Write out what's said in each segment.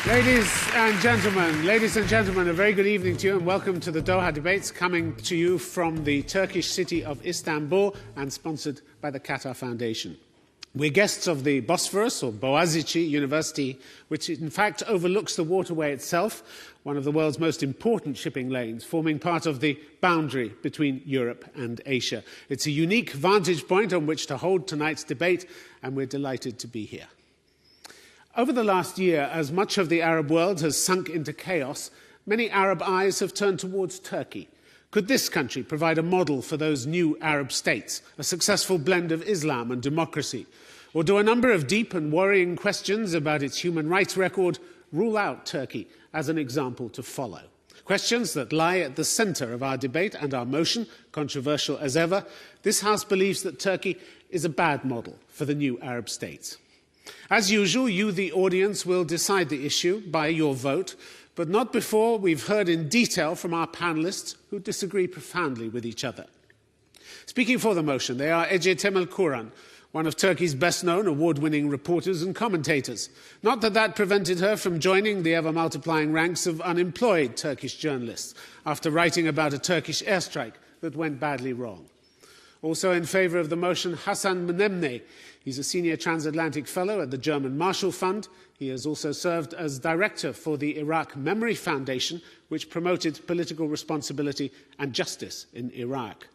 Ladies and gentlemen, a very good evening to you and welcome to the Doha debates coming to you from the Turkish city of Istanbul and sponsored by the Qatar Foundation. We're guests of the Bosphorus, or Boğaziçi University, which in fact overlooks the waterway itself, one of the world's most important shipping lanes, forming part of the boundary between Europe and Asia. It's a unique vantage point on which to hold tonight's debate, and we're delighted to be here. Over the last year, as much of the Arab world has sunk into chaos, many Arab eyes have turned towards Turkey. Could this country provide a model for those new Arab states, a successful blend of Islam and democracy? Or do a number of deep and worrying questions about its human rights record rule out Turkey as an example to follow? Questions that lie at the centre of our debate and our motion, controversial as ever. This House believes that Turkey is a bad model for the new Arab states. As usual, you, the audience, will decide the issue by your vote, but not before we've heard in detail from our panellists who disagree profoundly with each other. Speaking for the motion, they are Ece Temelkuran, one of Turkey's best-known award-winning reporters and commentators. Not that that prevented her from joining the ever-multiplying ranks of unemployed Turkish journalists after writing about a Turkish airstrike that went badly wrong. Also in favour of the motion, Hasan Mnemne. He's a senior transatlantic fellow at the German Marshall Fund. He has also served as director for the Iraq Memory Foundation, which promoted political responsibility and justice in Iraq.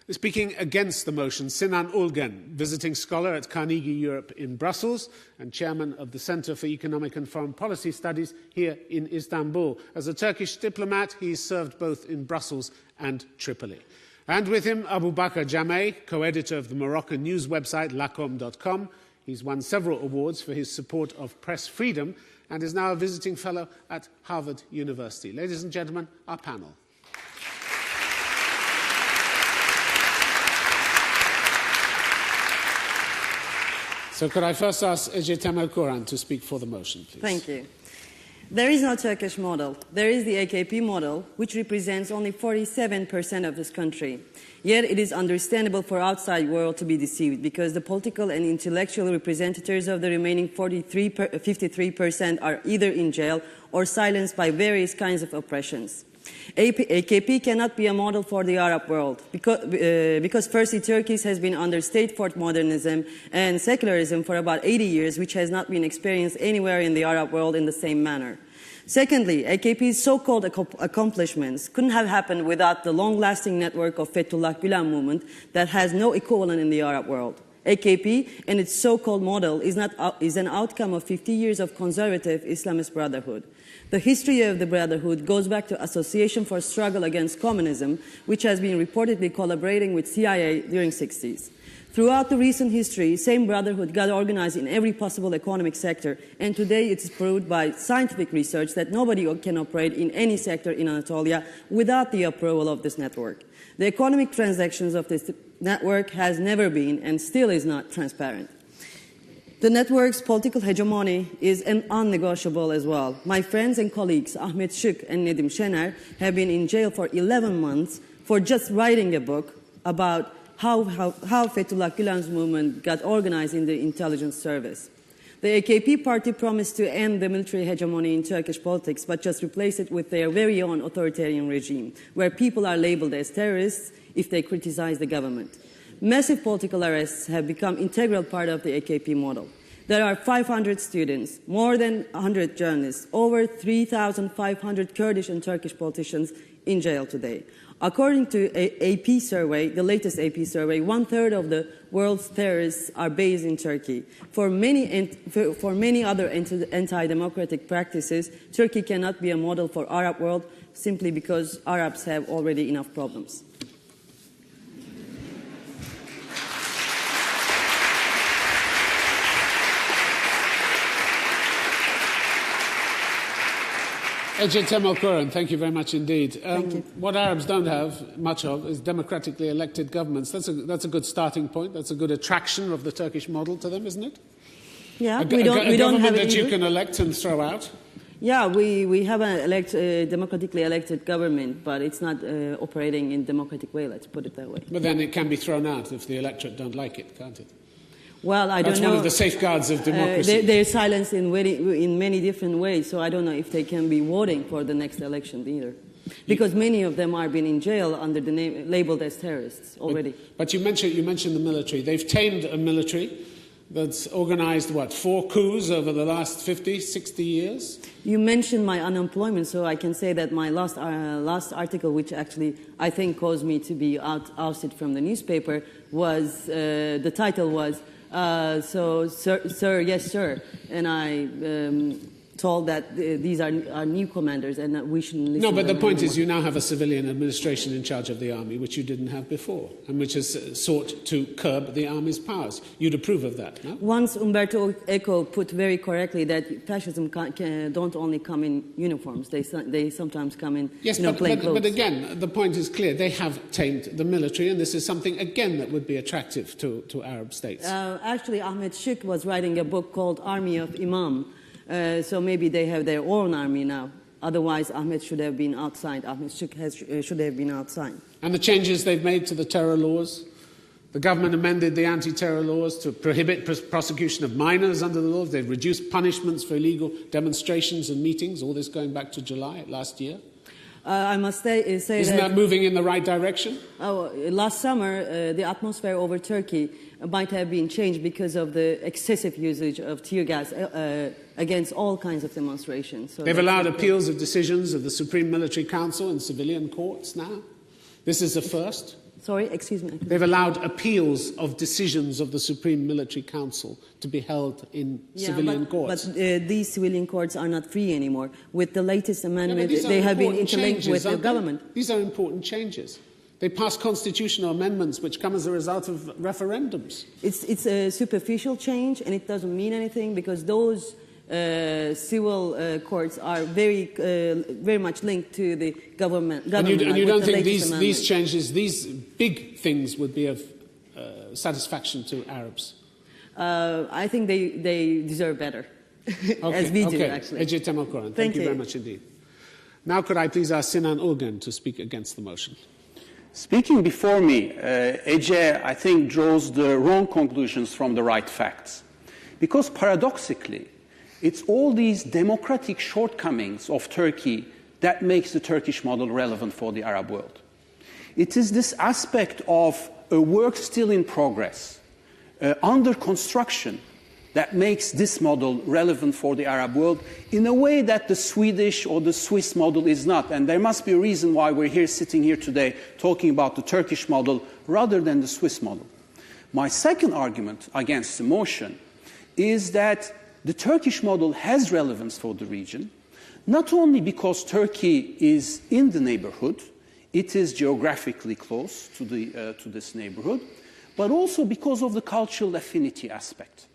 Speaking against the motion, Sinan Ulgen, visiting scholar at Carnegie Europe in Brussels and chairman of the Centre for Economic and Foreign Policy Studies here in Istanbul. As a Turkish diplomat, he's served both in Brussels and Tripoli. And with him, Abu Bakr Jameh, co-editor of the Moroccan news website lacom.com. He's won several awards for his support of press freedom and is now a visiting fellow at Harvard University. Ladies and gentlemen, our panel. So could I first ask Ece Temelkuran to speak for the motion, please? Thank you. There is no Turkish model. There is the AKP model, which represents only 47% of this country. Yet it is understandable for outside world to be deceived because the political and intellectual representatives of the remaining 53% are either in jail or silenced by various kinds of oppressions. AKP cannot be a model for the Arab world because firstly, Turkey has been under state-forced modernism and secularism for about 80 years, which has not been experienced anywhere in the Arab world in the same manner. Secondly, AKP's so-called accomplishments couldn't have happened without the long-lasting network of Fethullah Gülen movement that has no equivalent in the Arab world. AKP and its so-called model is an outcome of 50 years of conservative Islamist brotherhood. The history of the brotherhood goes back to Association for Struggle Against Communism, which has been reportedly collaborating with CIA during the 60s. Throughout the recent history, same brotherhood got organized in every possible economic sector, and today it is proved by scientific research that nobody can operate in any sector in Anatolia without the approval of this network. The economic transactions of this network has never been and still is not transparent. The network's political hegemony is unnegotiable as well. My friends and colleagues Ahmet Şık and Nedim Şener have been in jail for 11 months for just writing a book about how Fethullah Gülen's movement got organized in the intelligence service. The AKP party promised to end the military hegemony in Turkish politics, but just replace it with their very own authoritarian regime, where people are labeled as terrorists if they criticize the government. Massive political arrests have become an integral part of the AKP model. There are 500 students, more than 100 journalists, over 3,500 Kurdish and Turkish politicians in jail today. According to AP survey, the latest AP survey, 1/3 of the world's terrorists are based in Turkey. For many other anti-democratic practices, Turkey cannot be a model for Arab world simply because Arabs have already enough problems. Ece Temelkuran, thank you very much indeed. Thank you. What Arabs don't have much of is democratically elected governments. That's a good starting point. That's a good attraction of the Turkish model to them, isn't it? Yeah, we don't have government that you can elect and throw out. Yeah, we have a democratically elected government, but it's not operating in a democratic way, let's put it that way. But then it can be thrown out if the electorate don't like it, can't it? Well, I don't know. That's one of the safeguards of democracy. They're silenced in many different ways, so I don't know if they can be voting for the next election either. Because many of them are being in jail under the name, labeled as terrorists already. But you mentioned the military. They've tamed a military that's organized, 4 coups over the last 50, 60 years? You mentioned my unemployment, so I can say that my last article, which actually I think caused me to be ousted from the newspaper, was, the title was, Sir, yes, sir. And I told that these are new commanders and that we shouldn't listen to them. No, but the point anymore. is you now have a civilian administration in charge of the army, which you didn't have before, and which has sought to curb the army's powers. You'd approve of that, no? Once Umberto Eco put very correctly that fascism don't only come in uniforms, they sometimes come in plain clothes. But again, the point is clear. They have tamed the military, and this is something, again, that would be attractive to Arab states. Actually, Ahmed Shik was writing a book called Army of Imam. So maybe they have their own army now. Otherwise, Ahmed should have been outside. Ahmed Shik should have been outside. And the changes they've made to the terror laws? The government amended the anti-terror laws to prohibit prosecution of minors under the laws. They've reduced punishments for illegal demonstrations and meetings, all this going back to July last year. I must say Isn't that moving in the right direction? Last summer, the atmosphere over Turkey might have been changed because of the excessive usage of tear gas against all kinds of demonstrations. So they've allowed appeals of decisions of the Supreme Military Council in civilian courts now. This is the first. Sorry, excuse me. They've allowed appeals of decisions of the Supreme Military Council to be held in civilian courts. But these civilian courts are not free anymore. With the latest amendment, they have been interlinked with the government. These are important changes. They pass constitutional amendments which come as a result of referendums. It's a superficial change, and it doesn't mean anything because those civil courts are very much linked to the government. And you don't think these changes, these big things, would be of satisfaction to Arabs? I think they deserve better, as we do, actually. Ece Temelkoran, thank you very much indeed. Now could I please ask Sinan Ulgen to speak against the motion? Speaking before me, Ece, I think, draws the wrong conclusions from the right facts. Because paradoxically, it's all these democratic shortcomings of Turkey that makes the Turkish model relevant for the Arab world. It is this aspect of a work still in progress, under construction, that makes this model relevant for the Arab world in a way that the Swedish or the Swiss model is not. And there must be a reason why we're sitting here today talking about the Turkish model rather than the Swiss model. My second argument against the motion is that the Turkish model has relevance for the region, not only because Turkey is in the neighborhood, it is geographically close to this neighborhood, but also because of the cultural affinity aspect.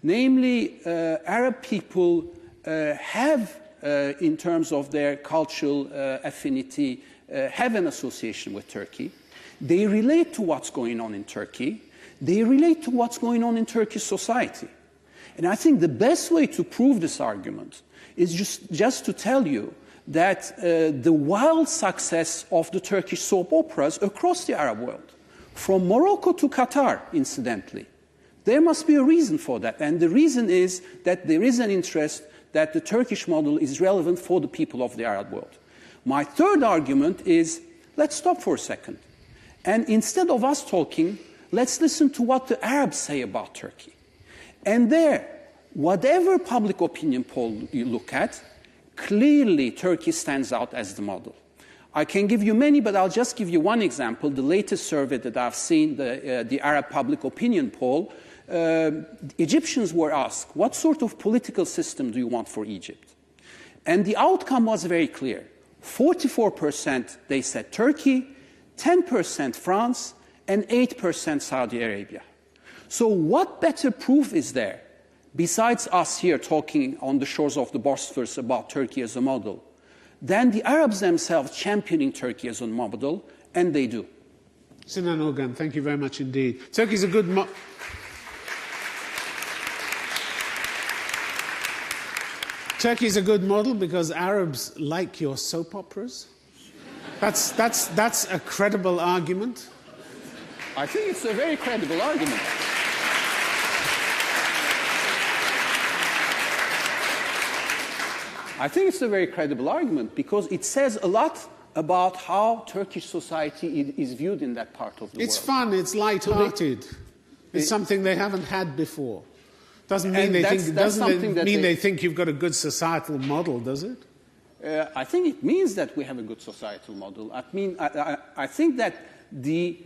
Namely, Arab people have, in terms of their cultural affinity, have an association with Turkey. They relate to what's going on in Turkey. They relate to what's going on in Turkish society. And I think the best way to prove this argument is just to tell you that the wild success of the Turkish soap operas across the Arab world, from Morocco to Qatar, incidentally, there must be a reason for that. And the reason is that there is an interest that the Turkish model is relevant for the people of the Arab world. My third argument is, let's stop for a second. And instead of us talking, let's listen to what the Arabs say about Turkey. And there, whatever public opinion poll you look at, clearly Turkey stands out as the model. I can give you many, but I'll just give you one example. The latest survey that I've seen, the Arab public opinion poll, Egyptians were asked, what sort of political system do you want for Egypt? And the outcome was very clear. 44% they said Turkey, 10% France, and 8% Saudi Arabia. So what better proof is there, besides us here talking on the shores of the Bosphorus about Turkey as a model, than the Arabs themselves championing Turkey as a model, and they do. Sinan Ulgen, thank you very much indeed. Turkey's a good Turkey's a good model because Arabs like your soap operas. That's a credible argument. I think it's a very credible argument. I think it's a very credible argument because it says a lot about how Turkish society is viewed in that part of the world. It's fun, it's light-hearted. It's something they haven't had before. Doesn't mean they think you've got a good societal model, does it? I think it means that we have a good societal model. I think that the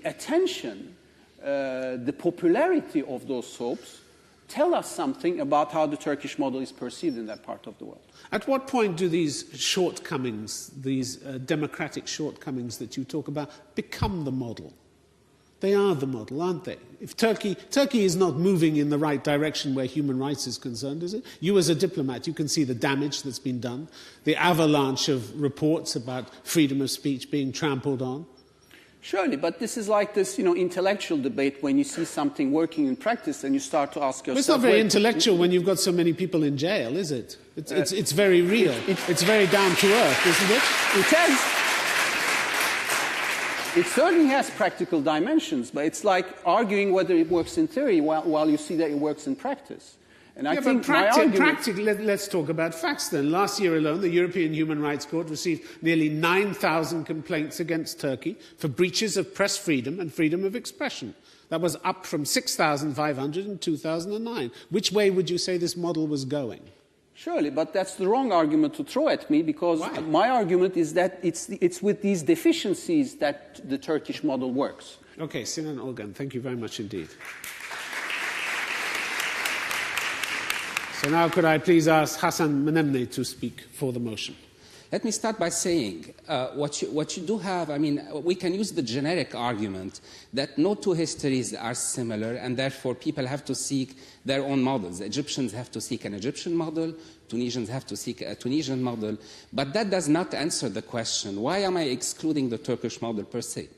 attention, the popularity of those soaps tell us something about how the Turkish model is perceived in that part of the world. At what point do these shortcomings, these democratic shortcomings that you talk about, become the model? They are the model, aren't they? If Turkey is not moving in the right direction where human rights is concerned, is it? You as a diplomat, you can see the damage that's been done, the avalanche of reports about freedom of speech being trampled on. Surely, but this is like this, intellectual debate when you see something working in practice and you start to ask yourself... Well, it's not very intellectual when you've got so many people in jail, is it? It's very real. It's very down to earth, isn't it? It has. It certainly has practical dimensions, but it's like arguing whether it works in theory while you see that it works in practice. And I think let's talk about facts then. Last year alone, the European Human Rights Court received nearly 9,000 complaints against Turkey for breaches of press freedom and freedom of expression. That was up from 6,500 in 2009. Which way would you say this model was going? Surely, but that's the wrong argument to throw at me because my argument is that it's with these deficiencies that the Turkish model works. Okay, Sinan Olgan, thank you very much indeed. So now could I please ask Hasan Menemne to speak for the motion? Let me start by saying what you do have, we can use the generic argument that no two histories are similar and therefore people have to seek their own models. Egyptians have to seek an Egyptian model, Tunisians have to seek a Tunisian model, but that does not answer the question, why am I excluding the Turkish model per se?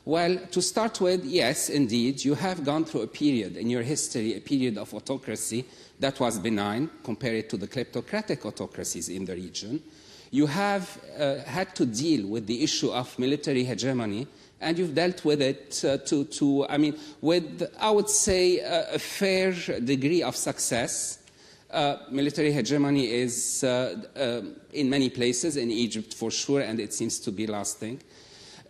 Well, to start with, yes, indeed, you have gone through a period in your history, a period of autocracy that was benign compared to the kleptocratic autocracies in the region. You have had to deal with the issue of military hegemony, and you've dealt with it with, I would say, a fair degree of success. Military hegemony is in many places, in Egypt for sure, and it seems to be lasting.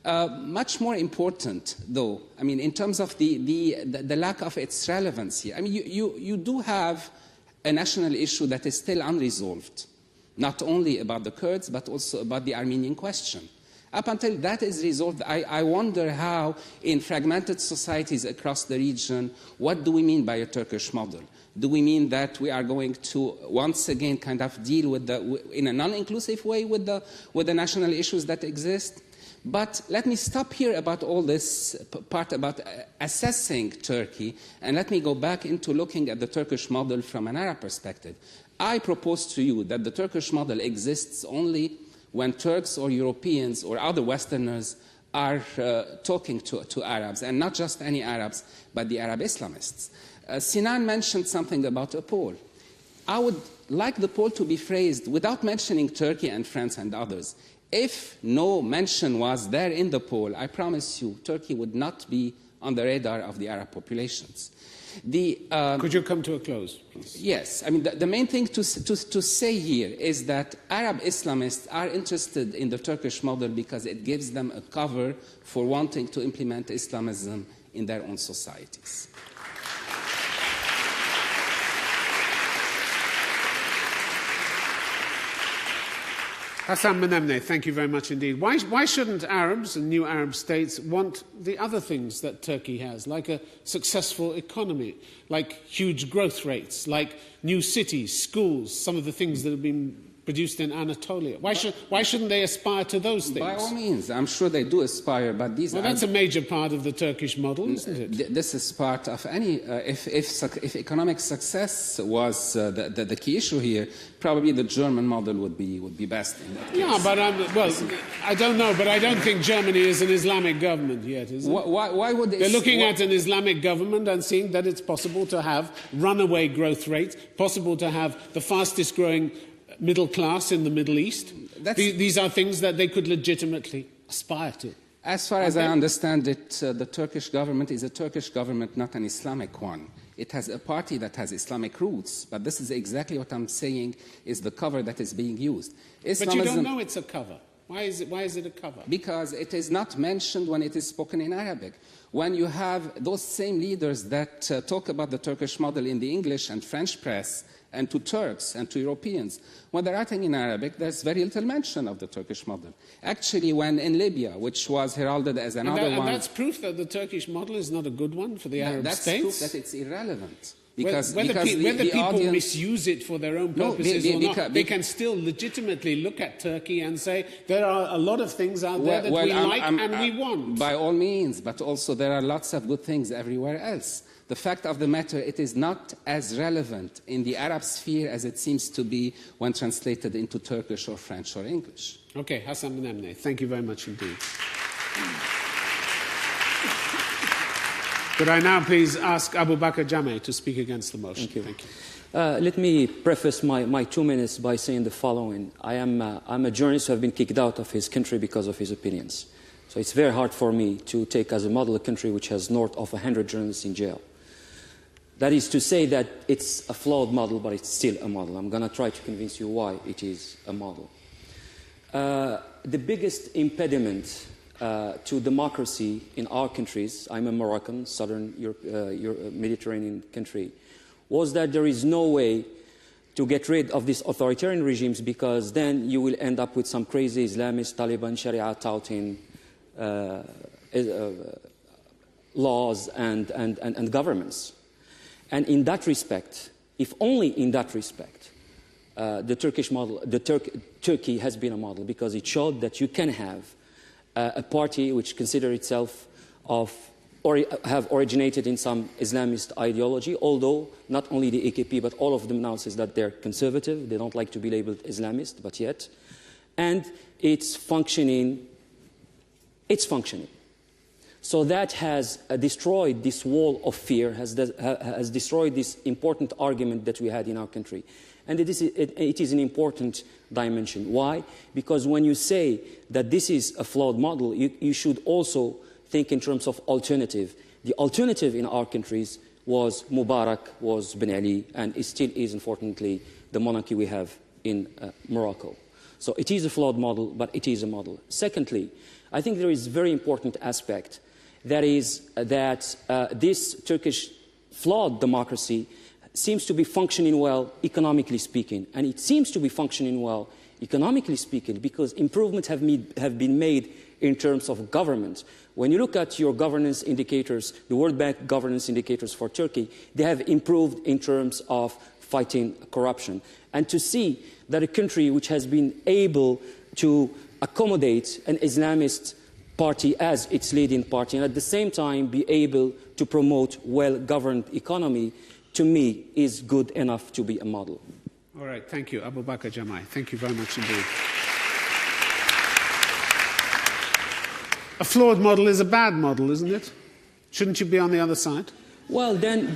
Much more important, though, in terms of the lack of its relevancy, you do have a national issue that is still unresolved, not only about the Kurds, but also about the Armenian question. Up until that is resolved, I wonder how, in fragmented societies across the region, what do we mean by a Turkish model? Do we mean that we are going to once again kind of deal with in a non-inclusive way with the national issues that exist? But let me stop here about all this part about assessing Turkey, and let me go back into looking at the Turkish model from an Arab perspective. I propose to you that the Turkish model exists only when Turks or Europeans or other Westerners are talking to Arabs, and not just any Arabs, but the Arab Islamists. Sinan mentioned something about a poll. I would like the poll to be phrased without mentioning Turkey and France and others. If no mention was there in the poll, I promise you Turkey would not be on the radar of the Arab populations. Could you come to a close, please? Yes. The main thing to say here is that Arab Islamists are interested in the Turkish model because it gives them a cover for wanting to implement Islamism in their own societies. Hasan Menemne, thank you very much indeed. Why shouldn't Arabs and new Arab states want the other things that Turkey has, like a successful economy, like huge growth rates, like new cities, schools, some of the things that have been produced in Anatolia? Why shouldn't they aspire to those things? By all means, I'm sure they do aspire, but these that's a major part of the Turkish model, isn't it? This is part of any... if economic success was the key issue here, probably the German model would be best in that case. Yeah, but I don't know, but I don't think Germany is an Islamic government yet, is it? Why would they're looking at an Islamic government and seeing that it's possible to have runaway growth rates, possible to have the fastest growing middle class in the Middle East. These are things that they could legitimately aspire to. As far as I understand it, the Turkish government is a Turkish government, not an Islamic one. It has a party that has Islamic roots, but this is exactly what I'm saying is the cover that is being used. But you don't know it's a cover. Why is it a cover? Because it is not mentioned when it is spoken in Arabic. When you have those same leaders that talk about the Turkish model in the English and French press, and to Turks and to Europeans, when they're writing in Arabic, there's very little mention of the Turkish model. Actually, when in Libya, which was heralded as another one... And that's proof that the Turkish model is not a good one for the Arab states? That's proof that it's irrelevant. Whether people misuse it for their own purposes or not, they can still legitimately look at Turkey and say there are a lot of things out there that we like and we want. By all means, but also there are lots of good things everywhere else. The fact of the matter, it is not as relevant in the Arab sphere as it seems to be when translated into Turkish or French or English. Okay, Hassan Menemne, thank you very much indeed. Could I now please ask Abu Bakr Jameh to speak against the motion? Thank you. Let me preface my 2 minutes by saying the following. I'm a journalist who has been kicked out of his country because of his opinions. So it's very hard for me to take as a model a country which has north of 100 journalists in jail. That is to say that it's a flawed model, but it's still a model. I'm going to try to convince you why it is a model. The biggest impediment to democracy in our countries, I'm a Moroccan, southern Mediterranean country, was that there is no way to get rid of these authoritarian regimes because then you will end up with some crazy Islamist, Taliban, Sharia touting laws and governments. And in that respect, if only in that respect, the Turkish model, Turkey has been a model because it showed that you can have a party which considers itself have originated in some Islamist ideology, although not only the AKP, but all of them now says that they're conservative. They don't like to be labeled Islamist, but yet. And it's functioning. It's functioning. So that has destroyed this wall of fear, has destroyed this important argument that we had in our country. And it is an important dimension. Why? Because when you say that this is a flawed model, you should also think in terms of alternative. The alternative in our countries was Mubarak, was Ben Ali, and it still is, unfortunately, the monarchy we have in Morocco. So it is a flawed model, but it is a model. Secondly, I think there is a very important aspect. That is that this Turkish flawed democracy seems to be functioning well economically speaking. And it seems to be functioning well economically speaking because improvements have been made in terms of government. When you look at your governance indicators, the World Bank governance indicators for Turkey, they have improved in terms of fighting corruption. And to see that a country which has been able to accommodate an Islamist party as its leading party and at the same time be able to promote well-governed economy, to me, is good enough to be a model. All right, thank you. Abu Bakr Jameh, thank you very much indeed. A flawed model is a bad model, isn't it? Shouldn't you be on the other side? Well, then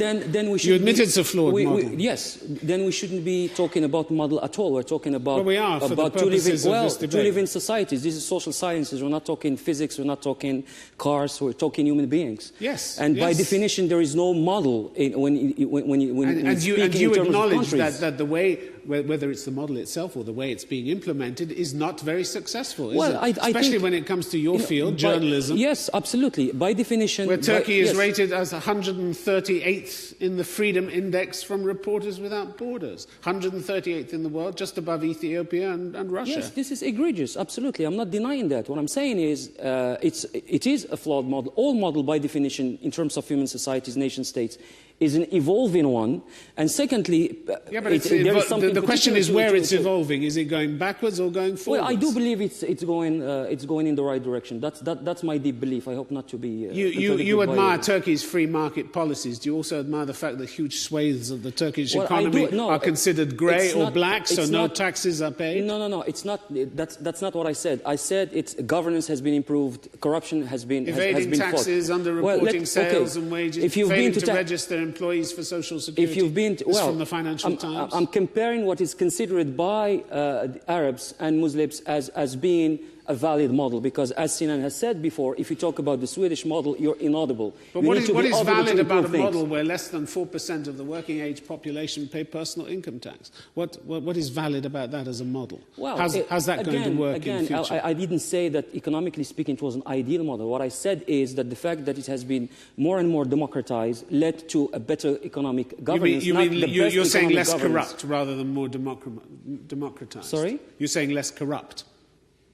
we should. You admit it's a flawed model. Yes. Then we shouldn't be talking about model at all. We're talking about. Well, we are for the purposes of this debate. To live in societies. This is social sciences. We're not talking physics. We're not talking cars. We're talking human beings. Yes. And by definition, there is no model when you acknowledge that the way, whether it's the model itself or the way it's being implemented, is not very successful. Is it? Especially when it comes to your field, journalism. Yes, absolutely. By definition, where Turkey is rated as 138th in the Freedom Index from Reporters Without Borders. 138th in the world, just above Ethiopia and Russia. Yes, this is egregious, absolutely. I'm not denying that. What I'm saying is it is a flawed model. All model, by definition, in terms of human societies, nation states, is an evolving one. And secondly, the question is where it's evolving. Is it going backwards or going forwards? Well, I do believe it's going in the right direction. That's my deep belief. I hope not to be. You admire Turkey's free market policies. Do you also admire the fact that huge swathes of the Turkish economy are considered grey or black, so no taxes are paid? No. It's not. That's not what I said. I said governance has been improved, corruption has been evading taxes, underreporting sales and wages, failing to register employees for social security. If you've been from the Financial Times. I'm comparing what is considered by the Arabs and Muslims as being a valid model, because as Sinan has said before, if you talk about the Swedish model, you're inaudible. But what is valid about a model where less than 4% of the working age population pay personal income tax? What is valid about that as a model? Well, how's that going to work in the future? I didn't say that economically speaking it was an ideal model. What I said is that the fact that it has been more and more democratized led to a better economic governance. You're saying less corrupt rather than more democratized? Sorry? You're saying less corrupt?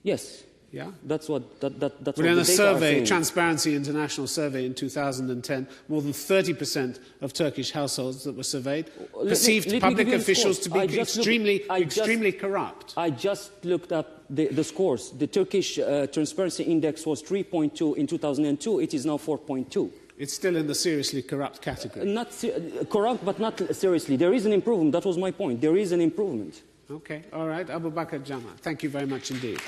Yes. Yeah? That's what the But in a data survey, are saying. Transparency International survey in 2010, more than 30% of Turkish households that were surveyed perceived public officials to be extremely corrupt. I just looked up the scores. The Turkish Transparency Index was 3.2 in 2002. It is now 4.2. It's still in the seriously corrupt category. Not corrupt, but not seriously. There is an improvement. That was my point. There is an improvement. Okay, all right. Abu Bakr Jama, thank you very much indeed.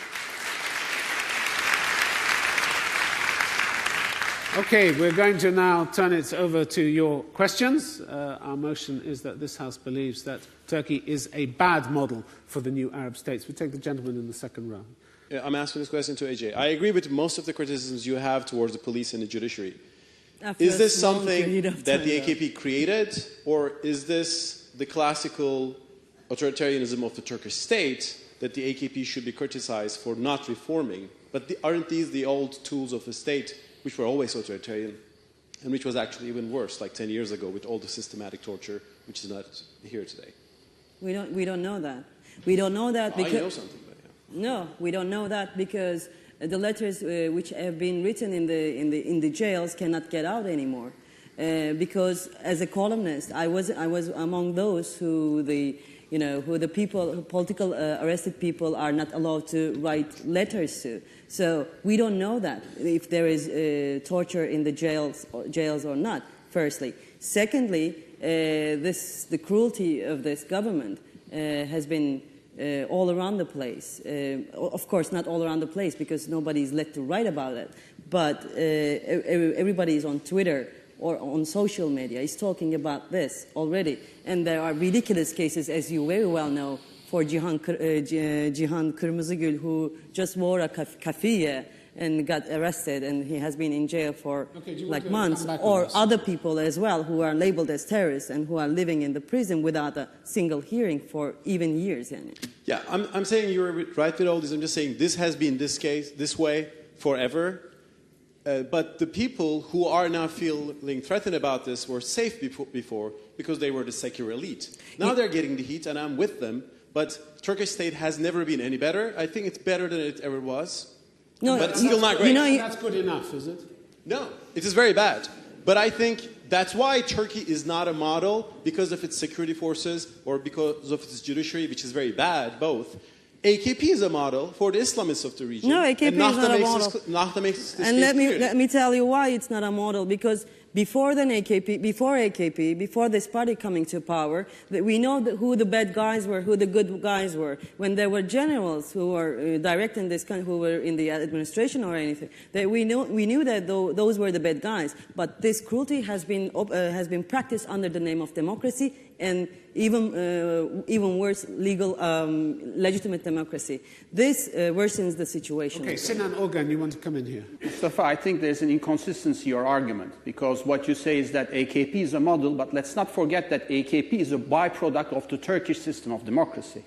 Okay, we're going to now turn it over to your questions. Our motion is that this House believes that Turkey is a bad model for the new Arab states. We take the gentleman in the second row. Yeah, I'm asking this question to AJ. I agree with most of the criticisms you have towards the police and the judiciary. Is this something that the AKP created, or is this the classical authoritarianism of the Turkish state that the AKP should be criticized for not reforming? But aren't these the old tools of the state, which were always authoritarian, and which was actually even worse, like 10 years ago, with all the systematic torture, which is not here today? We don't know that. We don't know that because... I know something, but yeah. No, we don't know that because the letters which have been written in the jails cannot get out anymore. Because as a columnist, I was among those who the political arrested people are not allowed to write letters to. So we don't know that if there is torture in the jails or not. Firstly, secondly, the cruelty of this government has been all around the place. Of course, not all around the place because nobody is let to write about it. But everybody is on Twitter or on social media is talking about this already. And there are ridiculous cases, as you very well know, for Cihan Kırmızıgül, who just wore a kafiyeh and got arrested, and he has been in jail for like months, or other people as well who are labeled as terrorists and who are living in the prison without a single hearing for even years. Yeah, I'm saying you're right with all this. I'm just saying this has been this way forever. But the people who are now feeling threatened about this were safe before because they were the secular elite. Now they're getting the heat, and I'm with them. But Turkish state has never been any better. I think it's better than it ever was. No, but it's still not great. That's good enough, is it? No, it is very bad. But I think that's why Turkey is not a model, because of its security forces or because of its judiciary, which is very bad, both. AKP is a model for the Islamists of the region. No, AKP is not a model. And let me tell you why it's not a model. Because before this party coming to power, we know who the bad guys were, who the good guys were. When there were generals who were directing this country, who were in the administration or anything, we knew that those were the bad guys. But this cruelty has been practiced under the name of democracy, and even worse, legitimate democracy. This worsens the situation. Okay, Sinan Ogan, you want to come in here? Mustafa, I think there's an inconsistency in your argument, because what you say is that AKP is a model, but let's not forget that AKP is a byproduct of the Turkish system of democracy.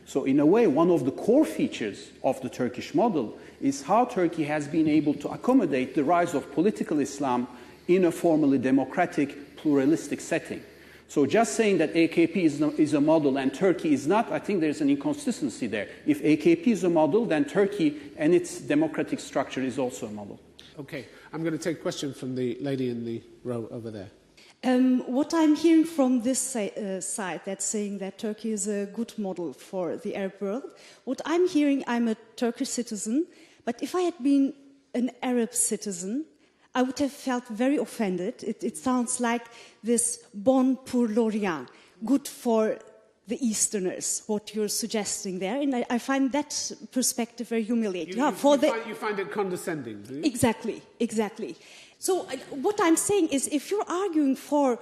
So in a way, one of the core features of the Turkish model is how Turkey has been able to accommodate the rise of political Islam in a formally democratic, pluralistic setting. So just saying that AKP is a model and Turkey is not, I think there's an inconsistency there. If AKP is a model, then Turkey and its democratic structure is also a model. Okay, I'm going to take a question from the lady in the row over there. What I'm hearing from this side that's saying that Turkey is a good model for the Arab world, what I'm hearing, I'm a Turkish citizen, but if I had been an Arab citizen, I would have felt very offended. It sounds like this bon pour l'Orient, good for the Easterners, what you're suggesting there. And I find that perspective very humiliating. You find it condescending, do you? Exactly. So what I'm saying is if you're arguing for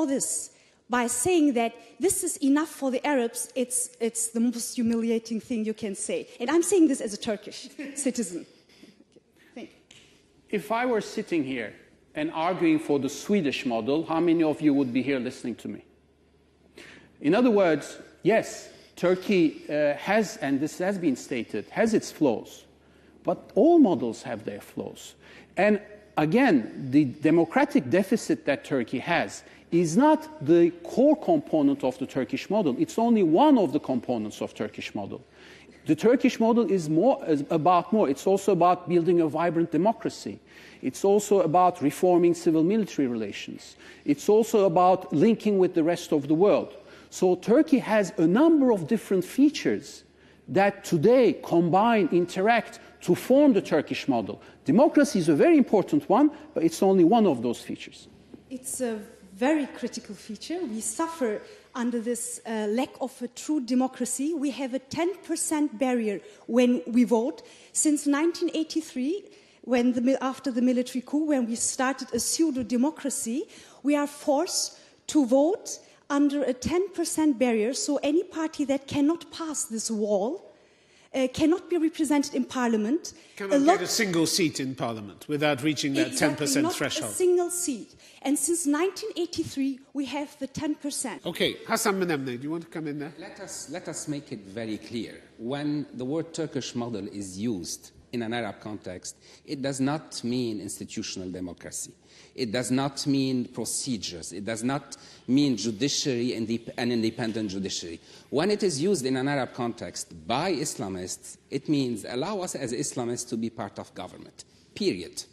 this by saying that this is enough for the Arabs, it's the most humiliating thing you can say. And I'm saying this as a Turkish citizen. Thank you. If I were sitting here and arguing for the Swedish model, how many of you would be here listening to me? In other words, yes, Turkey has, and this has been stated, has its flaws, but all models have their flaws. And again, the democratic deficit that Turkey has is not the core component of the Turkish model. It's only one of the components of Turkish model. The Turkish model is about more. It's also about building a vibrant democracy. It's also about reforming civil-military relations. It's also about linking with the rest of the world. So Turkey has a number of different features that today combine, interact to form the Turkish model. Democracy is a very important one, but it's only one of those features. It's a very critical feature. We suffer under this lack of a true democracy. We have a 10% barrier when we vote. Since 1983, after the military coup, when we started a pseudo-democracy, we are forced to vote under a 10% barrier, so any party that cannot pass this wall cannot be represented in parliament. Cannot get a single seat in parliament without reaching that 10% threshold. Not a single seat. And since 1983, we have the 10%. Okay, Hassan Menemne, do you want to come in there? Let us make it very clear. When the word Turkish model is used in an Arab context, it does not mean institutional democracy. It does not mean procedures. It does not mean judiciary and an independent judiciary. When it is used in an Arab context by Islamists, it means allow us as Islamists to be part of government, period.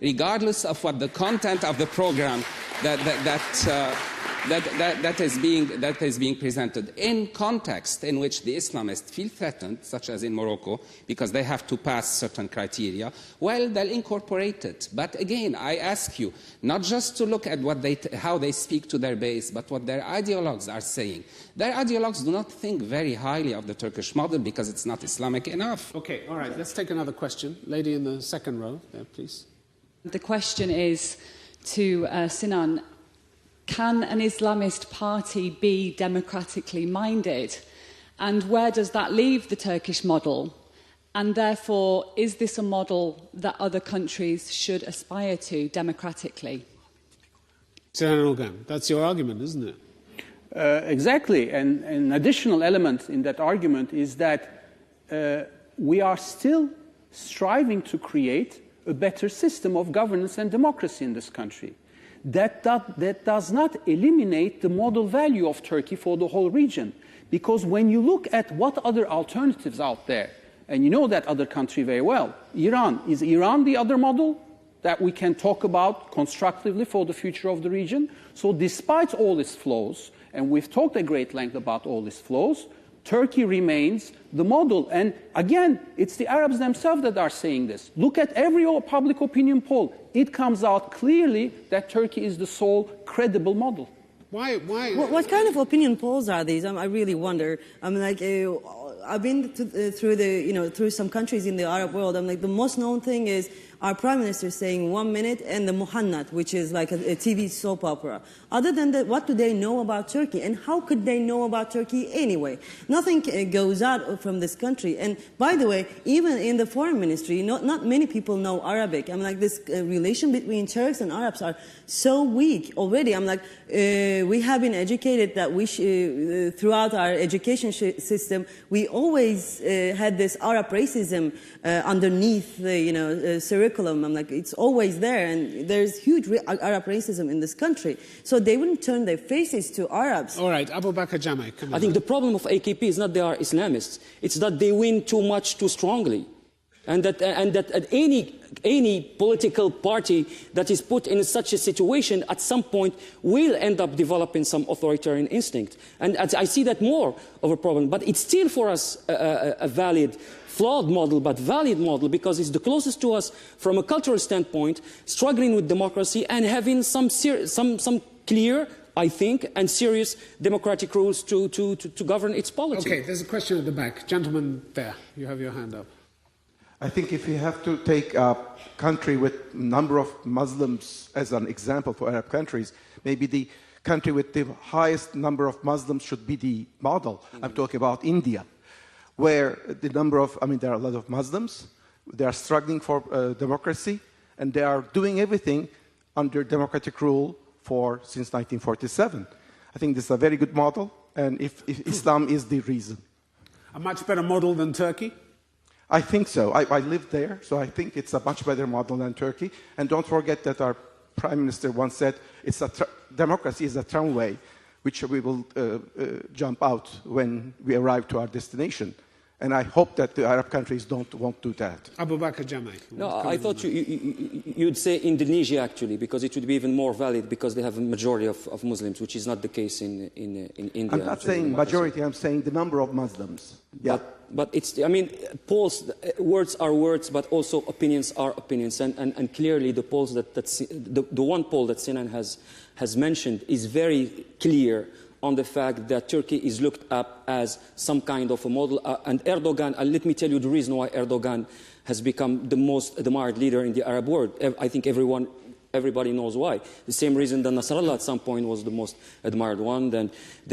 Regardless of what the content of the program that is being presented in context in which the Islamists feel threatened, such as in Morocco, because they have to pass certain criteria, well, they'll incorporate it. But again, I ask you, not just to look at how they speak to their base, but what their ideologues are saying. Their ideologues do not think very highly of the Turkish model because it's not Islamic enough. Okay, all right, let's take another question. Lady in the second row there, please. The question is to Sinan. Can an Islamist party be democratically minded? And where does that leave the Turkish model? And therefore, is this a model that other countries should aspire to democratically? Sinan Ogan, that's your argument, isn't it? Exactly. And an additional element in that argument is that we are still striving to create a better system of governance and democracy in this country. That does not eliminate the model value of Turkey for the whole region. Because when you look at what other alternatives out there, and you know that other country very well, Iran. Is Iran the other model that we can talk about constructively for the future of the region? So despite all its flaws, and we've talked at great length about all its flaws, Turkey remains the model. And again, it's the Arabs themselves that are saying this. Look at every public opinion poll. It comes out clearly that Turkey is the sole credible model. Why? What kind of opinion polls are these? I really wonder. I'm like, I've been through some countries in the Arab world. I'm like, the most known thing is our prime minister saying 1 minute and the Muhannat, which is like a TV soap opera. Other than that, what do they know about Turkey? And how could they know about Turkey anyway? Nothing goes out from this country. And by the way, even in the foreign ministry, not many people know Arabic. I'm like, this relation between Turks and Arabs are so weak already. I'm like, we have been educated that throughout our education system, we always had this Arab racism underneath the curriculum. I'm like, it's always there, and there's huge Arab racism in this country. So they wouldn't turn their faces to Arabs. All right, Abu Bakr Jameh, come on. I think the problem of AKP is not they are Islamists. It's that they win too much, too strongly. And that any political party that is put in such a situation at some point will end up developing some authoritarian instinct. And I see that more of a problem. But it's still for us a valid, flawed model, but valid model, because it's the closest to us from a cultural standpoint, struggling with democracy and having some clear, I think, and serious democratic rules to govern its policy. Okay, there's a question at the back. Gentleman there, you have your hand up. I think if you have to take a country with a number of Muslims as an example for Arab countries, maybe the country with the highest number of Muslims should be the model. I'm talking about India, where the number of, there are a lot of Muslims, they are struggling for democracy, and they are doing everything under democratic rule since 1947. I think this is a very good model, and if Islam is the reason. A much better model than Turkey? I think so. I lived there, so I think it's a much better model than Turkey. And don't forget that our Prime Minister once said, democracy is a tramway, which we will jump out when we arrive to our destination. And I hope that the Arab countries won't do that. Abu Bakr Jamai. No, I thought you'd say Indonesia, actually, because it would be even more valid because they have a majority of Muslims, which is not the case in India. I'm not saying majority, I'm saying the number of Muslims. Yeah. But it's, polls, words are words, but also opinions are opinions. And clearly the polls the one poll that Sinan has mentioned is very clear on the fact that Turkey is looked up as some kind of a model. And Erdogan, let me tell you the reason why Erdogan has become the most admired leader in the Arab world. I think everybody knows why. The same reason that Nasrallah at some point was the most admired one, then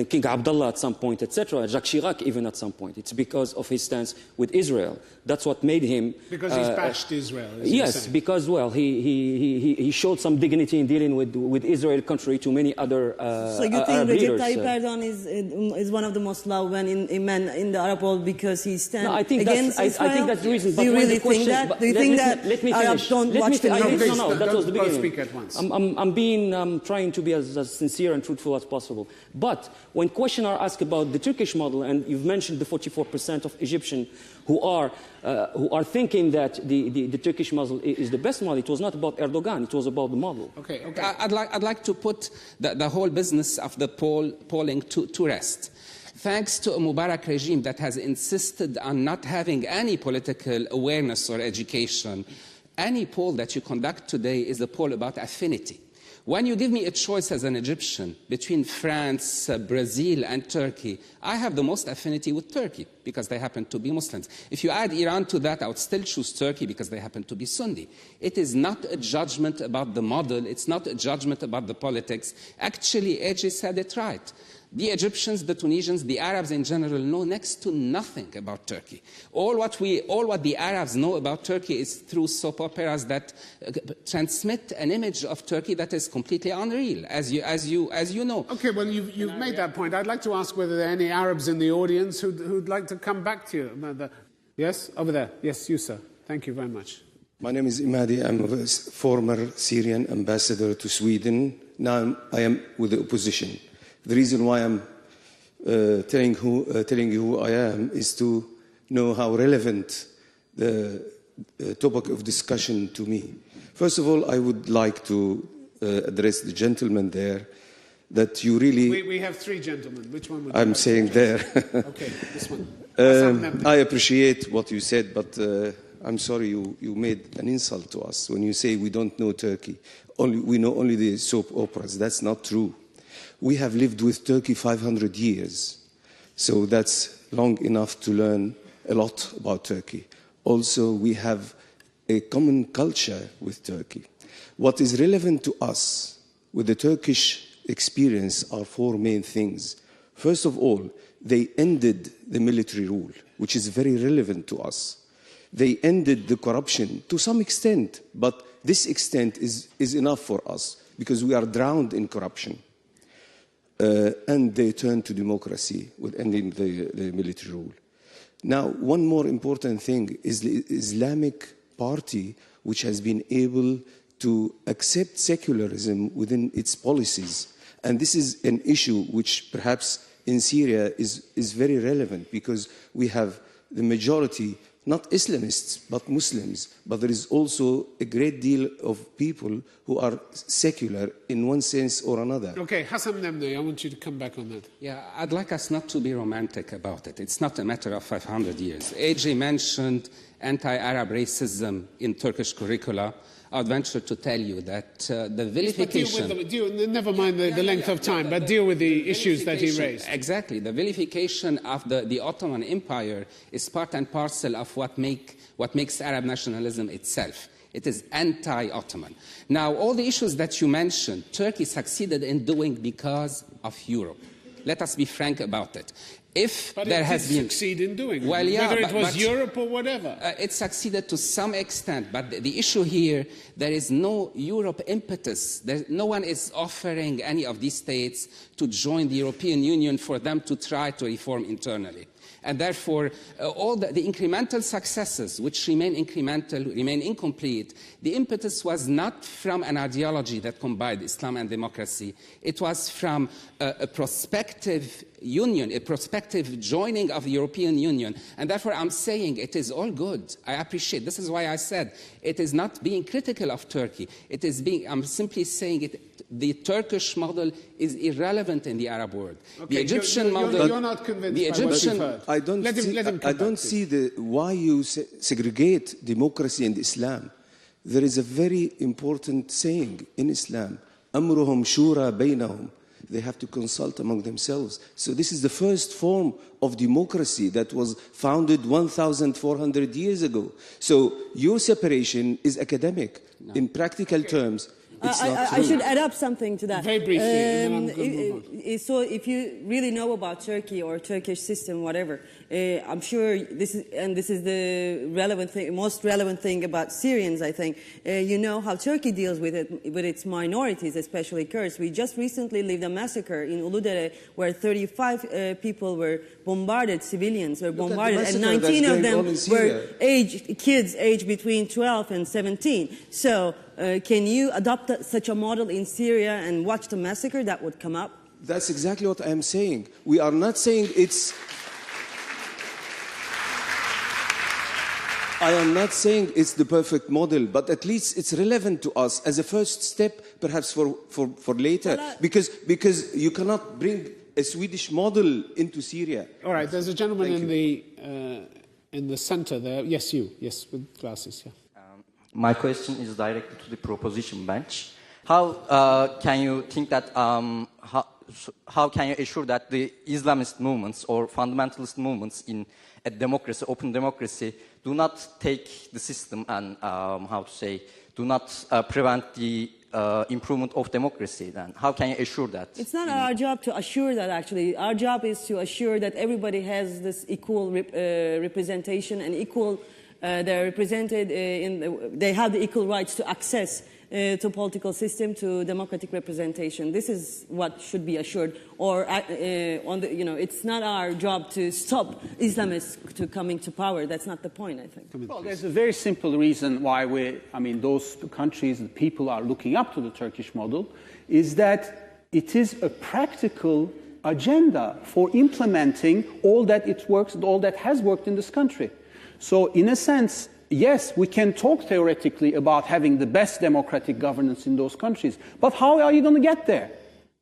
King Abdullah at some point, etc. Jacques Chirac even at some point. It's because of his stance with Israel. That's what made him... Because he's bashed Israel, yes, because, well, he showed some dignity in dealing with Israel, contrary to many other So you think Recep Tayyip Erdogan is one of the most loved men in the Arab world because he stands against Israel? I think that's the reason. Do you really think that? Do you think that Arabs don't watch the news? No, that was the beginning. At once. I'm trying to be as sincere and truthful as possible. But when questions are asked about the Turkish model, and you've mentioned the 44% of Egyptians who are thinking that the Turkish model is the best model, it was not about Erdogan, it was about the model. Okay. I'd like to put the whole business of the polling to rest. Thanks to a Mubarak regime that has insisted on not having any political awareness or education, any poll that you conduct today is a poll about affinity. When you give me a choice as an Egyptian between France, Brazil, and Turkey, I have the most affinity with Turkey because they happen to be Muslims. If you add Iran to that, I would still choose Turkey because they happen to be Sunni. It is not a judgment about the model. It's not a judgment about the politics. Actually, AJ said it right. The Egyptians, the Tunisians, the Arabs in general know next to nothing about Turkey. All what the Arabs know about Turkey is through soap operas that transmit an image of Turkey that is completely unreal, as you know. Okay, well, you've made that point. I'd like to ask whether there are any Arabs in the audience who'd like to come back to you. Yes, over there. Yes, you, sir. Thank you very much. My name is Imadi. I'm a former Syrian ambassador to Sweden. Now I am with the opposition. The reason why I'm telling you who I am is to know how relevant the topic of discussion to me. First of all, I would like to address the gentleman there that you really... We have three gentlemen. Which one would you I'm like saying there. Okay, this one. I appreciate what you said, but I'm sorry you made an insult to us when you say we don't know Turkey. We know only the soap operas. That's not true. We have lived with Turkey 500 years, so that's long enough to learn a lot about Turkey. Also, we have a common culture with Turkey. What is relevant to us with the Turkish experience are four main things. First of all, they ended the military rule, which is very relevant to us. They ended the corruption to some extent, but this extent is enough for us because we are drowned in corruption. And they turned to democracy with ending the military rule. Now, one more important thing is the Islamic Party, which has been able to accept secularism within its policies. And this is an issue which perhaps in Syria is very relevant because we have the majority, not Islamists, but Muslims. But there is also a great deal of people who are secular in one sense or another. Okay, Hassan Nemne, I want you to come back on that. Yeah, I'd like us not to be romantic about it. It's not a matter of 500 years. AJ mentioned anti-Arab racism in Turkish curricula. I'd venture to tell you that the vilification... Never mind the length of time, but deal with the issues that he raised. Exactly. The vilification of the Ottoman Empire is part and parcel of what makes Arab nationalism itself. It is anti-Ottoman. Now, all the issues that you mentioned, Turkey succeeded in doing because of Europe. Let us be frank about it. If but there it has did been succeed in doing well, it, yeah, whether it was but Europe or whatever. It succeeded to some extent, but the issue here, there is no Europe impetus. No one is offering any of these states to join the European Union for them to try to reform internally. And therefore, all the incremental successes, which remain incremental, remain incomplete, the impetus was not from an ideology that combined Islam and democracy. It was from a prospective union, a prospective joining of the European Union. And therefore, I'm saying it is all good. I appreciate. This is why I said it is not being critical of Turkey. It is I'm simply saying the Turkish model is irrelevant in the Arab world. Okay, the Egyptian model... You're not convinced by what you've heard. I don't see why you segregate democracy and Islam. There is a very important saying in Islam, أمرهم شورى بينهم. They have to consult among themselves. So this is the first form of democracy that was founded 1,400 years ago. So your separation is academic. No. In practical terms, it's not true. I should add up something to that. Very briefly. So if you really know about Turkey or Turkish system, whatever, I'm sure this is the relevant thing, most relevant thing about Syrians, I think. You know how Turkey deals with its minorities, especially Kurds. We just recently lived a massacre in Uludere where 35 people were bombarded, civilians were bombarded, and 19 of them were kids aged between 12 and 17. So can you adopt such a model in Syria and watch the massacre that would come up? That's exactly what I'm saying. We are not saying it's... I am not saying it's the perfect model, but at least it's relevant to us as a first step, perhaps for later, because you cannot bring a Swedish model into Syria. All right, there's a gentleman in the center there. Yes, you. Yes, with glasses. Yeah. My question is directed to the proposition bench. How can you think that? How can you assure that the Islamist movements or fundamentalist movements in a democracy, open democracy, do not take the system and do not prevent the improvement of democracy? Then how can you assure that? It's not our job to assure that. Actually, our job is to assure that everybody has this equal representation and equal. They're represented they have the equal rights to access to political system, to democratic representation. This is what should be assured. Or it's not our job to stop Islamists to coming to power. That's not the point, I think. Well, there's a very simple reason why those countries, the people are looking up to the Turkish model, is that it is a practical agenda for implementing all that has worked in this country. So, in a sense, yes, we can talk theoretically about having the best democratic governance in those countries, but how are you going to get there?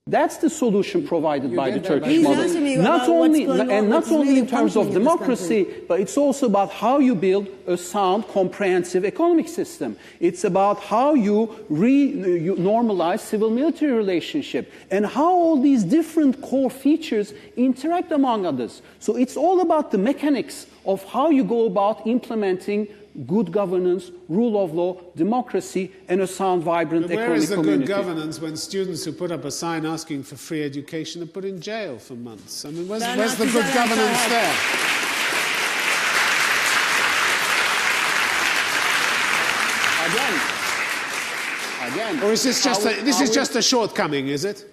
That's the solution provided by the Turkish model. Not only in terms of democracy, but it's also about how you build a sound, comprehensive economic system. It's about how you normalize civil-military relationship and how all these different core features interact among others. So it's all about the mechanics of how you go about implementing good governance, rule of law, democracy, and a sound, vibrant economic community. Where is the good governance when students who put up a sign asking for free education are put in jail for months? I mean, where's the good governance there? Again. Or is this just a shortcoming, is it?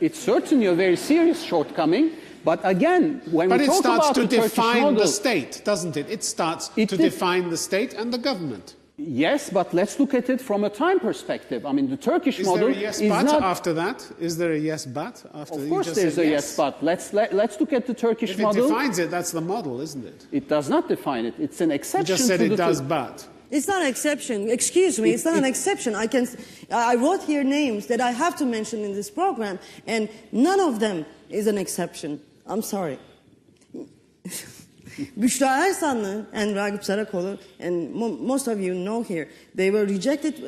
It's certainly a very serious shortcoming. But again, when we talk about the Turkish model... But it starts to define the state, doesn't it? It starts to define the state and the government. Yes, but let's look at it from a time perspective. I mean, the Turkish model is not... Is there a yes, but after that? Is there a yes, but after that? Of course there's a yes, but. Let's look at the Turkish model. If it defines it, that's the model, isn't it? It does not define it. It's an exception. You just said it does, but. It's not an exception. Excuse me, it's not an exception. I wrote here names that I have to mention in this program, and none of them is an exception. I'm sorry. Büşra Ersanlı and Ragip Sarakolu, and most of you know here, they were rejected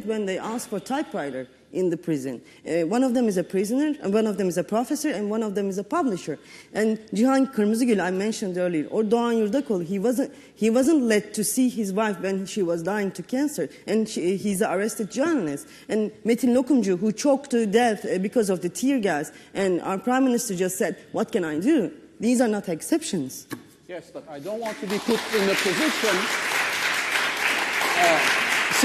when they asked for typewriter in the prison. One of them is a prisoner, and one of them is a professor, and one of them is a publisher. And Cihan Kırmızıgül, I mentioned earlier, or Doğan Yurdakul, he wasn't let to see his wife when she was dying to cancer, and he's an arrested journalist. And Metin Lokumcu, who choked to death because of the tear gas, and our Prime Minister just said, what can I do? These are not exceptions. Yes, but I don't want to be put in a position...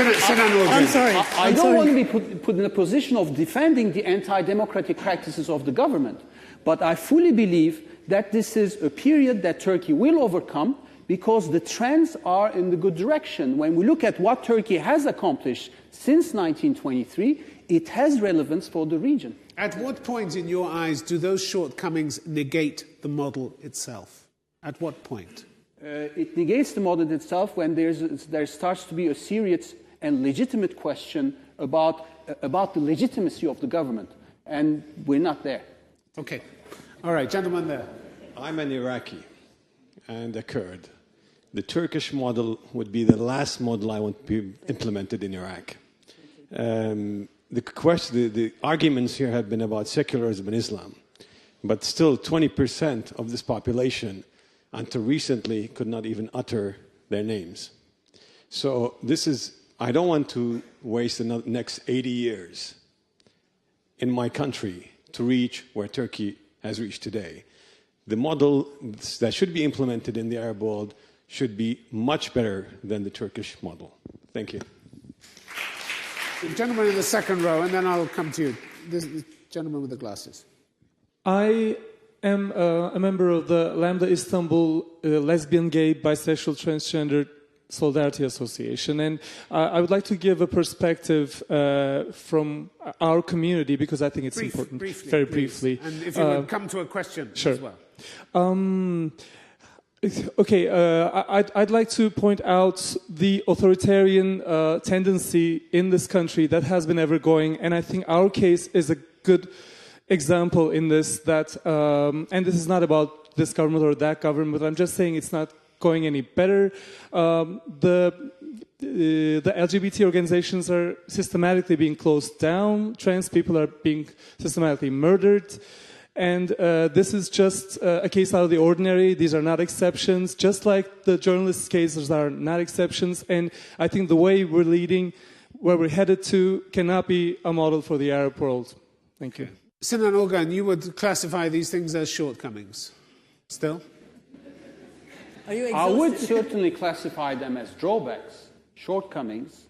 I'm sorry. I don't want to be put in a position of defending the anti-democratic practices of the government, but I fully believe that this is a period that Turkey will overcome because the trends are in the good direction. When we look at what Turkey has accomplished since 1923, it has relevance for the region. At what point, in your eyes, do those shortcomings negate the model itself? At what point? It negates the model itself when there starts to be a serious and legitimate question about the legitimacy of the government. And we're not there. Okay. All right, gentleman there. I'm an Iraqi and a Kurd. The Turkish model would be the last model I want to be implemented in Iraq. The arguments here have been about secularism and Islam. But still, 20% of this population, until recently, could not even utter their names. So I don't want to waste the next 80 years in my country to reach where Turkey has reached today. The model that should be implemented in the Arab world should be much better than the Turkish model. Thank you. The gentleman in the second row, and then I'll come to you. This gentleman with the glasses. I am a member of the Lambda Istanbul Lesbian, Gay, Bisexual, Transgender Solidarity Association, and I would like to give a perspective from our community because I think it's important. Very briefly. And if you would come to a question sure. as well. Okay, I'd like to point out the authoritarian tendency in this country that has been ever going, and I think our case is a good example in this. And this is not about this government or that government, but I'm just saying it's not going any better. The LGBT organizations are systematically being closed down. Trans people are being systematically murdered. And this is just a case out of the ordinary. These are not exceptions. Just like the journalists' cases are not exceptions. And I think the way we're leading, where we're headed to, cannot be a model for the Arab world. Thank you. Sinan Ogan, you would classify these things as shortcomings. Still? Are you exhausted? I would certainly classify them as drawbacks, shortcomings.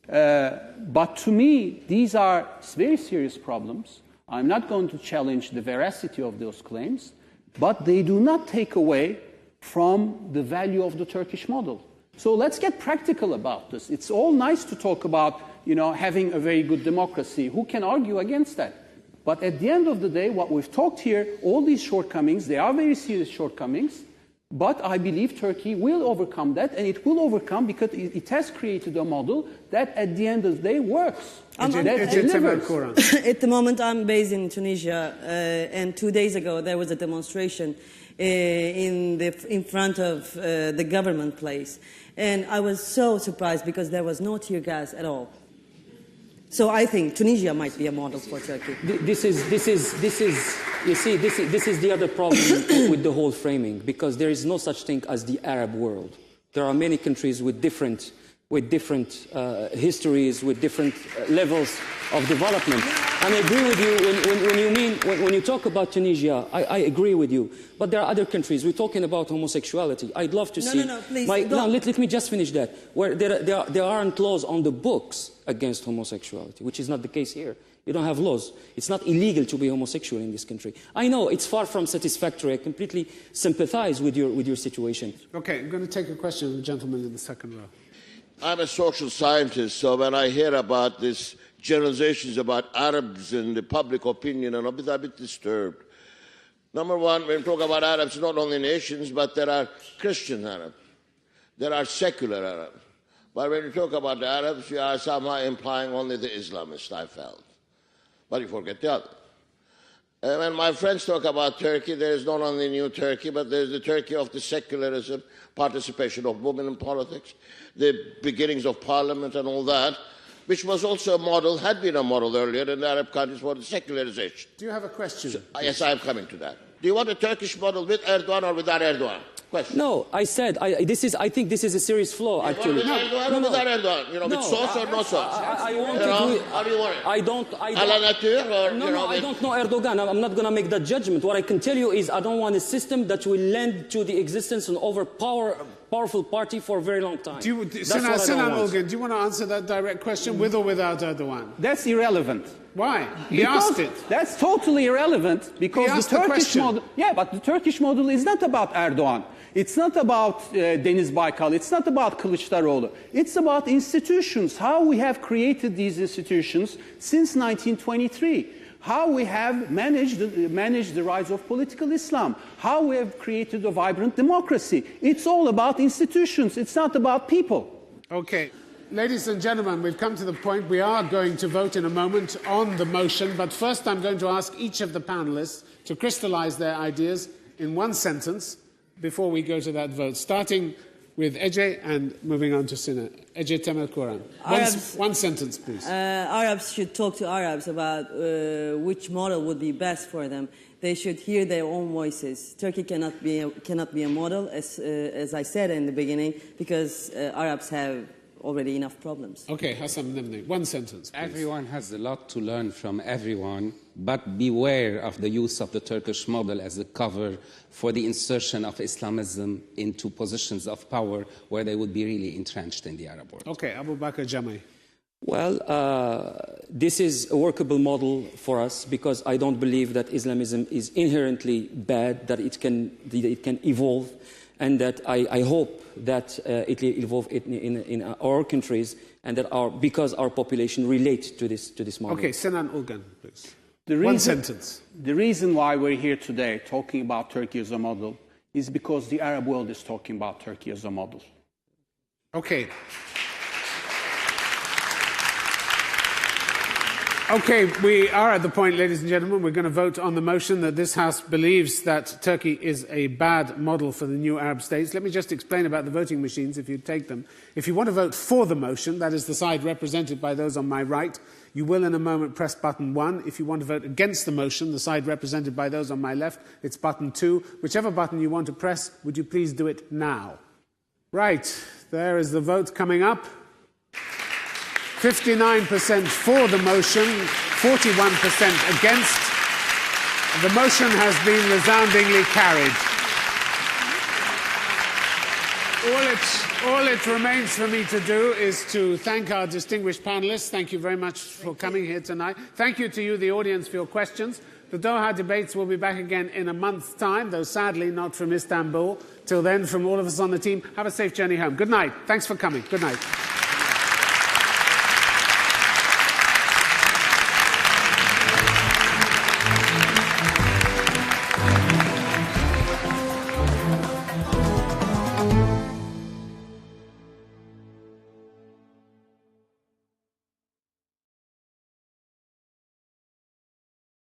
But to me, these are very serious problems. I'm not going to challenge the veracity of those claims, but they do not take away from the value of the Turkish model. So let's get practical about this. It's all nice to talk about, having a very good democracy. Who can argue against that? But at the end of the day, what we've talked here, all these shortcomings, they are very serious shortcomings, but I believe Turkey will overcome that, and it will overcome because it has created a model that at the end of the day works. At the moment, I'm based in Tunisia, and 2 days ago there was a demonstration in front of the government place, and I was so surprised because there was no tear gas at all. So I think Tunisia might be a model for Turkey. This is the other problem with the whole framing, because there is no such thing as the Arab world. There are many countries with different histories, with different levels of development. And I agree with you when you talk about Tunisia. I agree with you. But there are other countries. We're talking about homosexuality. I'd love to see. No, please. Let me just finish that. Where there aren't laws on the books against homosexuality, which is not the case here. You don't have laws. It's not illegal to be homosexual in this country. I know it's far from satisfactory. I completely sympathize with your situation. Okay, I'm going to take a question from the gentleman in the second row. I'm a social scientist, so when I hear about these generalizations about Arabs and the public opinion, I'm a bit disturbed. Number one, when we talk about Arabs, not only nations, but there are Christian Arabs. There are secular Arabs. But when you talk about the Arabs, you are somehow implying only the Islamists, I felt. But you forget the others. When my friends talk about Turkey, there is not only new Turkey, but there is the Turkey of the secularism, participation of women in politics, the beginnings of parliament and all that. which was also a model, had been a model earlier in the Arab countries for the secularization. Do you have a question? So, yes, I am coming to that. Do you want a Turkish model with Erdogan or without Erdogan? Question. No, I said I think this is a serious flaw. Actually, with Erdogan or without Erdogan? With sauce or no sauce? I want to do it. How do you want it? I don't. À la nature or I don't know Erdogan. I'm not going to make that judgment. What I can tell you is I don't want a system that will lend to the existence of an powerful party for a very long time. Sinan Ulgen, do you want to answer that direct question, with or without Erdogan? That's irrelevant. Why? He asked it. That's totally irrelevant because the Turkish model. Yeah, but the Turkish model is not about Erdogan. It's not about Deniz Baykal. It's not about Kılıçdaroğlu. It's about institutions, how we have created these institutions since 1923, how we have managed the rise of political Islam, how we have created a vibrant democracy. It's all about institutions. It's not about people. Okay. Ladies and gentlemen, we've come to the point we are going to vote in a moment on the motion, but first I'm going to ask each of the panelists to crystallize their ideas in one sentence before we go to that vote, starting with Ece and moving on to Sinan. Ece Temel Koran. One sentence, please. Arabs should talk to Arabs about which model would be best for them. They should hear their own voices. Turkey cannot be a model, as I said in the beginning, because Arabs have already enough problems. Okay, Hassan Nemne, one sentence, please. Everyone has a lot to learn from everyone, but beware of the use of the Turkish model as a cover for the insertion of Islamism into positions of power where they would be really entrenched in the Arab world. Okay, Abu Bakr Jamai. Well, this is a workable model for us because I don't believe that Islamism is inherently bad, that it can evolve, and that I hope that it will evolve in our countries, and that because our population relates to this model. Okay, Sinan Ulgen, please. One sentence. The reason why we're here today talking about Turkey as a model is because the Arab world is talking about Turkey as a model. Okay. Okay, we are at the point, ladies and gentlemen, we're going to vote on the motion that this House believes that Turkey is a bad model for the new Arab states. Let me just explain about the voting machines, if you take them. If you want to vote for the motion, that is the side represented by those on my right, you will in a moment press button 1. If you want to vote against the motion, the side represented by those on my left, it's button 2. Whichever button you want to press, would you please do it now? Right, there is the vote coming up. 59% for the motion, 41% against. The motion has been resoundingly carried. All it remains for me to do is to thank our distinguished panelists. Thank you very much for coming here tonight. Thank you to you, the audience, for your questions. The Doha debates will be back again in a month's time, though sadly not from Istanbul. Till then, from all of us on the team, have a safe journey home. Good night. Thanks for coming. Good night.